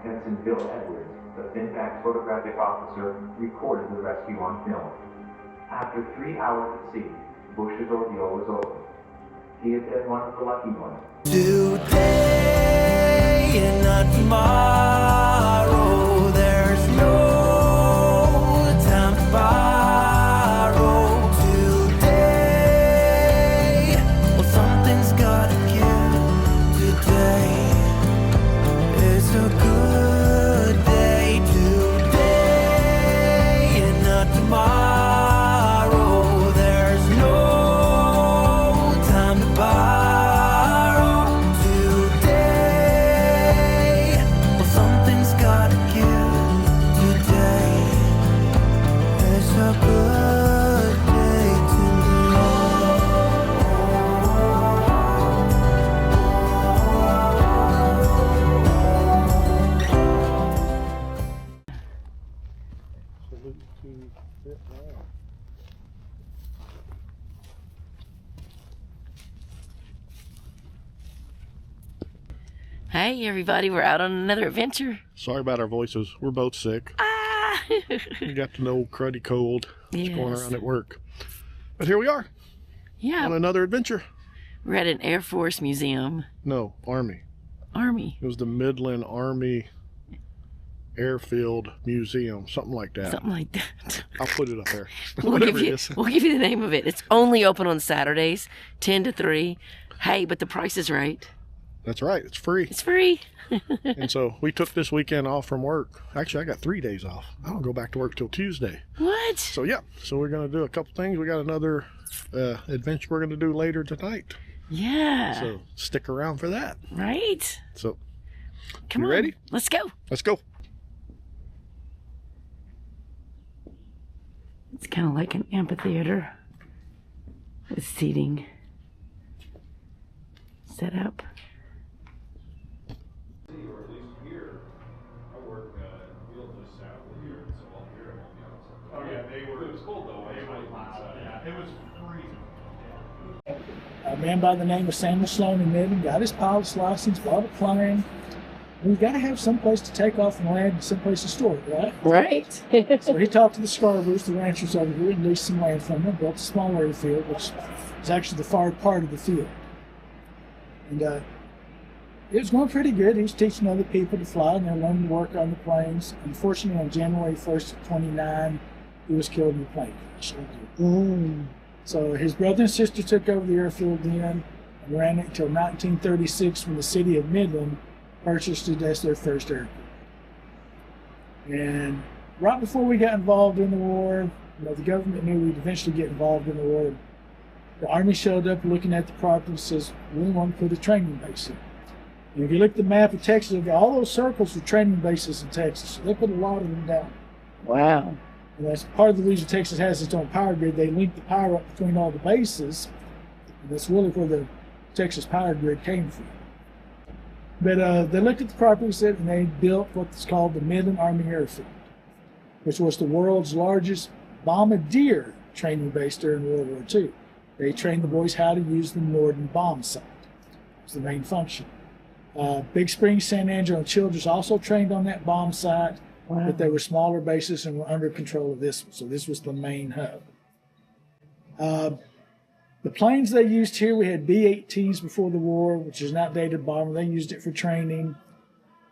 Ensign Bill Edwards, the Finback photographic officer, recorded the rescue on film. After 3 hours at sea, Bush's ordeal was over. He had been one of the lucky ones. Today and not tomorrow, there's no time to borrow. Today, well, something's gotta give. Today is a good day. Today and not tomorrow, there's no time to borrow. Today, well, something's gotta give. Today is a good day to Hey everybody, we're out on another adventure. Sorry about our voices. We're both sick. Ah! We got the old cruddy cold. It's going Yes. around at work. But here we are on Yeah, another adventure. we're at an Air Force museum. No, Army. Army. It was the Midland Army Airfield Museum, something like that. Something like that. I'll put it up there. We'll Whatever give it you, is. we'll give you the name of it. It's only open on Saturdays, 10 to 3. Hey, but the price is right. That's right. It's free. It's free. And so we took this weekend off from work. Actually, I got 3 days off. I don't go back to work till Tuesday. What? So yeah. So we're going to do a couple things. We got another adventure we're going to do later tonight. Yeah. So stick around for that. Right? So Come You on. ready? Let's go. let's go. It's kind of like an amphitheater with seating set up. Or at least here, I work in a field just south of here, so all here it won't be outside. Oh yeah, it was cold though. It was loud. Yeah, it was freezing. A man by the name of Samuel Sloan in Midland got his pilot's license, bought a plane. We've got to have some place to take off and land and some place to store it, right? Right. So he talked to the Scarboroughs, the ranchers over here, and leased some land from them, built a small airfield, which is actually the far part of the field. And it was going pretty good. He was teaching other people to fly, and they're learning to work on the planes. Unfortunately, on January 1st of 29, he was killed in a plane crash. So his brother and sister took over the airfield then and ran it until 1936 when the city of Midland purchased it as their first airfield. And right before we got involved in the war, the government knew we'd eventually get involved in the war. The Army showed up looking at the property and says, we want to put a training base in. And if you look at the map of Texas, all those circles are training bases in Texas. So they put a lot of them down. Wow. And that's part of the reason Texas has its own power grid. They link the power up between all the bases. And that's really where the Texas power grid came from. But they looked at the property set and they built what's called the Midland Army Airfield, which was the world's largest bombardier training base during World War II. They trained the boys how to use the Norden bomb sight. It's the main function. Big Spring, San Angelo, and Childress also trained on that bomb site, but they were smaller bases and were under control of this one. So this was the main hub. The planes they used here, we had B-18s before the war, which is an outdated bomber. They used it for training.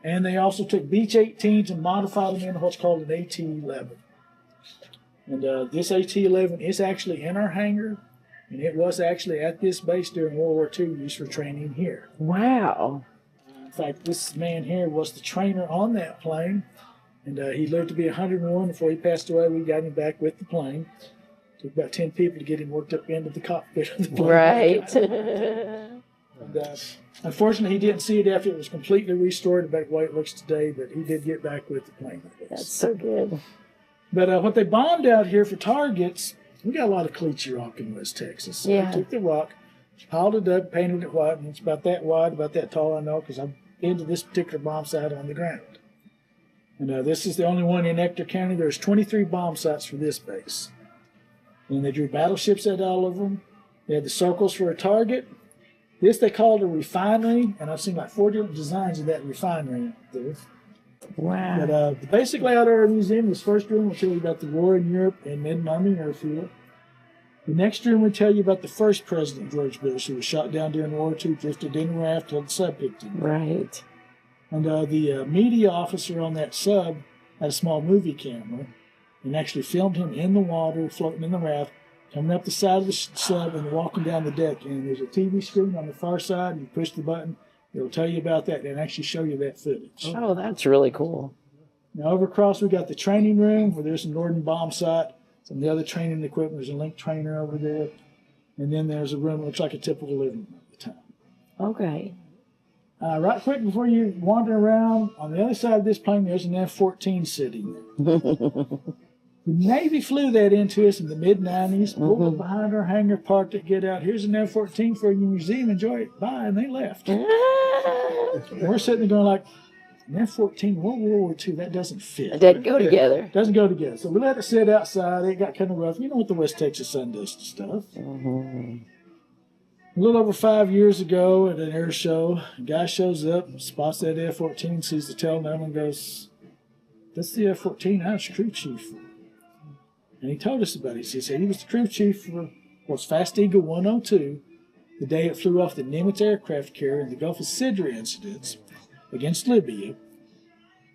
And they also took Beech-18s and modified them into what's called an AT-11. And this AT-11 is actually in our hangar. And it was actually at this base during World War II, used for training here. Wow. In fact, this man here was the trainer on that plane. And he lived to be 101 before he passed away. We got him back with the plane. Took about 10 people to get him worked up into the cockpit of the plane. Right. And, unfortunately, he didn't see it after it was completely restored about the way it looks today, but he did get back with the plane. That's so good. But what they bombed out here for targets, we got a lot of Cleachy rock in West Texas. So Yeah. they took the rock, piled it up, painted it white, and it's about that wide, about that tall, I know, because I've been to this particular bomb site on the ground. And this is the only one in Ector County. There's 23 bomb sites for this base. And they drew battleships at all of them. They had the circles for a target. This they called a refinery, and I've seen like 4 different designs of that refinery there. Wow. But the basic layout of our museum, this first room will tell you about the war in Europe and Midland Army Airfield. The next room will tell you about the first president, George Bush, who was shot down during World War II, drifted in a raft till the sub picked him. Right. And the media officer on that sub had a small movie camera and actually filmed him in the water, floating in the raft, coming up the side of the sub and walking down the deck. And there's a TV screen on the far side. You push the button, it'll tell you about that and actually show you that footage. Oh, that's really cool. Now over across, we got the training room where there's a Norden bomb site. Some of the other training equipment. There's a link trainer over there. And then there's a room that looks like a typical living room at the time. Okay. Right quick before you wander around, on the other side of this plane, there's an F-14 sitting there. The Navy flew that into us in the mid-90s, pulled it behind our hangar, parked it, get out. Here's an F-14 for your museum. Enjoy it. Bye. And they left. And we're sitting there going like, an F-14, World War II, that doesn't fit. It doesn't go together. Doesn't go together. So we let it sit outside. It got kind of rough. You know what the West Texas sun does to stuff. A little over 5 years ago at an air show, a guy shows up, spots that F-14, sees the tail number and goes, that's the F-14 I was crew chief for. And he told us about it. He said he was the crew chief for was Fast Eagle 102 the day it flew off the Nimitz aircraft carrier in the Gulf of Sidra incidents against Libya.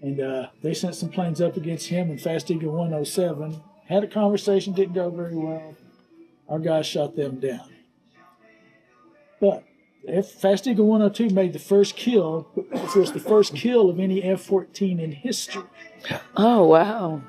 And they sent some planes up against him and Fast Eagle 107. Had a conversation, didn't go very well. Our guys shot them down. But Fast Eagle 102 made the first kill, which was the first kill of any F-14 in history. Oh, wow.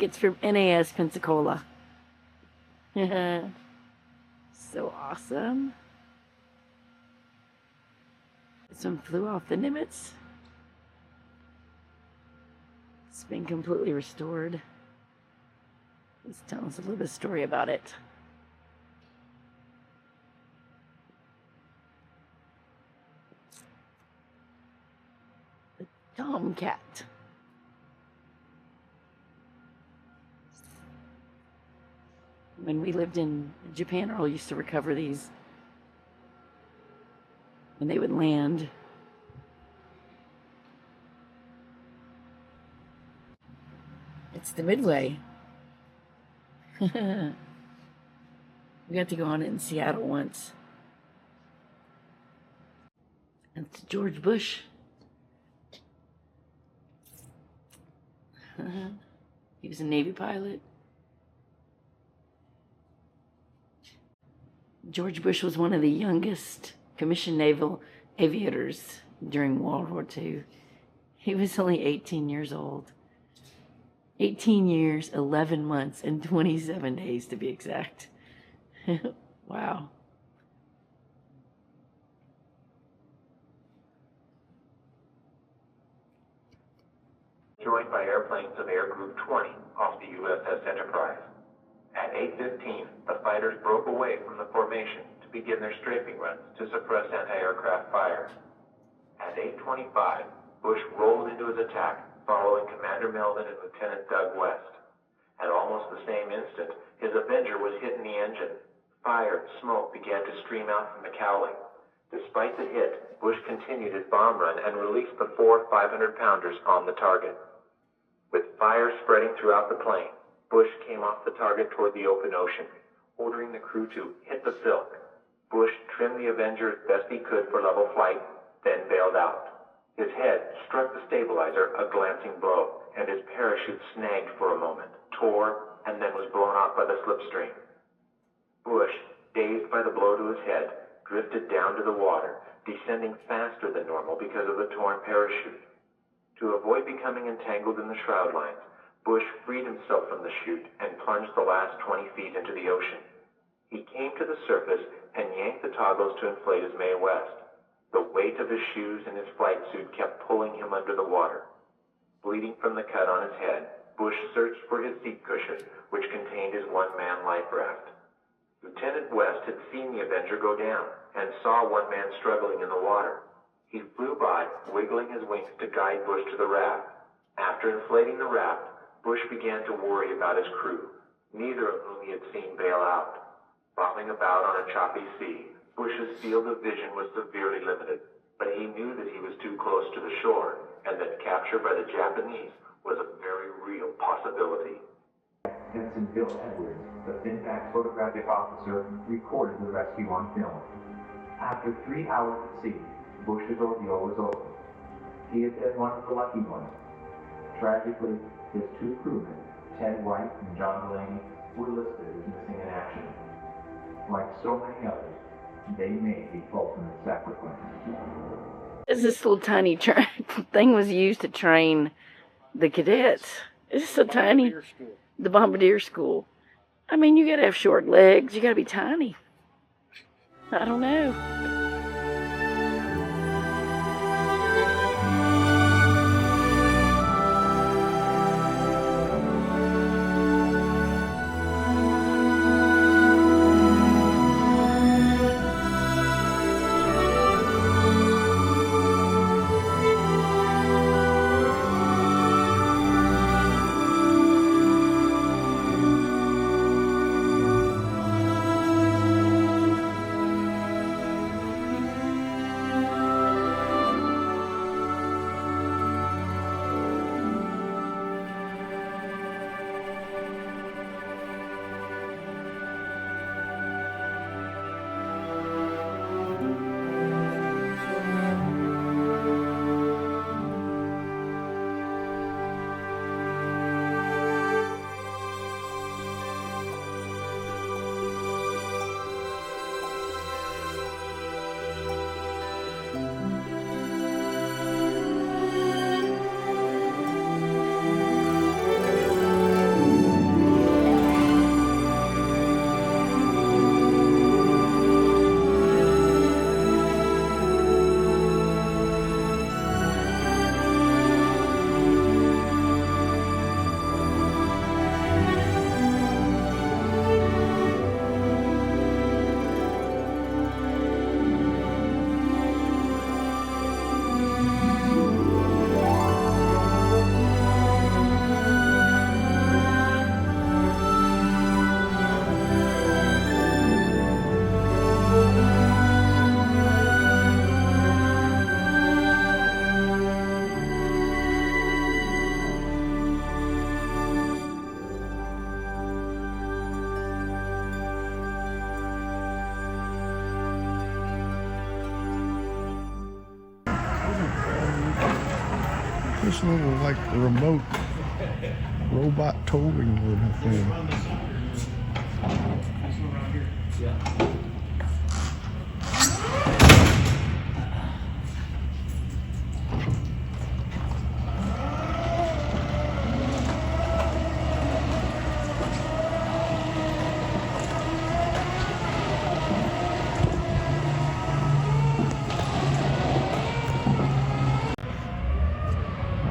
It's from NAS Pensacola. So awesome. This one flew off the Nimitz. It's been completely restored. Let's tell us a little bit of story about it. The Tomcat. When we lived in Japan, Earl used to recover these when they would land. It's the Midway. We got to go on it in Seattle once. That's George Bush. He was a Navy pilot. George Bush was one of the youngest commissioned naval aviators during World War II. He was only 18 years old. 18 years, 11 months, and 27 days to be exact. Wow. joined by airplanes of Air Group 20 off the USS Enterprise. At 8:15, the fighters broke away from the formation to begin their strafing runs to suppress anti-aircraft fire. At 8:25, Bush rolled into his attack, following Commander Melvin and Lieutenant Doug West. At almost the same instant, his Avenger was hit in the engine. Fire and smoke began to stream out from the cowling. Despite the hit, Bush continued his bomb run and released the 4 500-pounders on the target. With fire spreading throughout the plane, Bush came off the target toward the open ocean, ordering the crew to hit the silk. Bush trimmed the Avenger as best he could for level flight, then bailed out. His head struck the stabilizer, a glancing blow, and his parachute snagged for a moment, tore, and then was blown off by the slipstream. Bush, dazed by the blow to his head, drifted down to the water, descending faster than normal because of the torn parachute. To avoid becoming entangled in the shroud lines, Bush freed himself from the chute and plunged the last 20 feet into the ocean. He came to the surface and yanked the toggles to inflate his Mae West. The weight of his shoes and his flight suit kept pulling him under the water. Bleeding from the cut on his head, Bush searched for his seat cushion, which contained his one-man life raft. Lieutenant West had seen the Avenger go down and saw one man struggling in the water. He flew by, wiggling his wings to guide Bush to the raft. After inflating the raft, Bush began to worry about his crew, neither of whom he had seen bail out. Bobbing about on a choppy sea, Bush's field of vision was severely limited, but he knew that he was too close to the shore and that capture by the Japanese was a very real possibility. Ensign Bill Edwards, the Finback photographic officer, recorded the rescue on film. After 3 hours at sea, Bush's ordeal was over. He had been one of the lucky ones. Tragically, his 2 crewmen, Ted White and John Delaney, were listed as missing in action. Like so many others, they made the ultimate sacrifice. This little tiny thing was used to train the cadets. It's so tiny. The Bombardier School. I mean, you gotta have short legs. You gotta be tiny. I don't know. This little like remote robot towing little thing.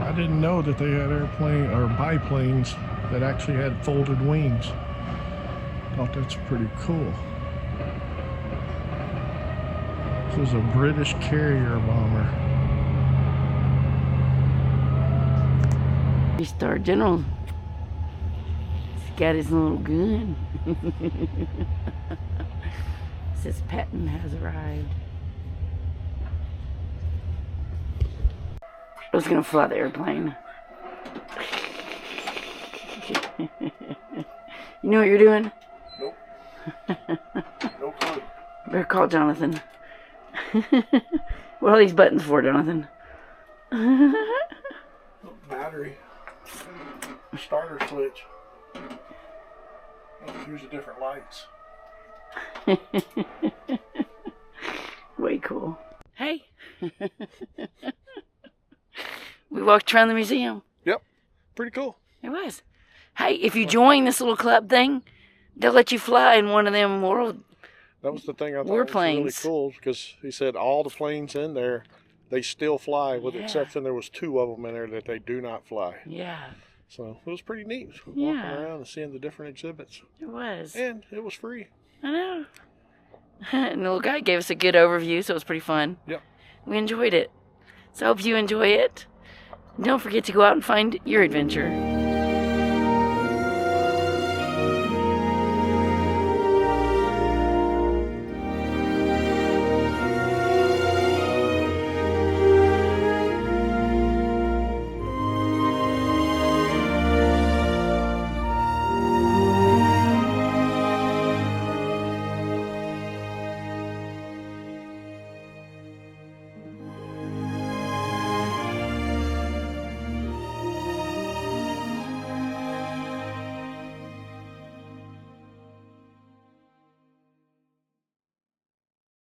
I didn't know know that they had airplane or biplanes that actually had folded wings. Thought that's pretty cool. This was a British carrier bomber. Three-star general. He's got his little gun. Says Patton has arrived. I was gonna fly the airplane. You know what you're doing? Nope. No clue. Better call Jonathan. What are these buttons for, Jonathan? Battery. Starter switch. Here's the different lights. Way cool. Hey. We walked around the museum. Yep. Pretty cool. It was. Hey, if you join this little club thing, they'll let you fly in one of them world. That was the thing I thought was Warplanes. really cool, because he said all the planes in there, they still fly, with the Yeah. exception there was 2 of them in there that they do not fly. Yeah, So it was pretty neat walking Yeah. around and seeing the different exhibits. it was. And it was free. I know. And the little guy gave us a good overview, so it was pretty fun. Yep. We enjoyed it. So I hope you enjoy it. Don't forget to go out and find your adventure.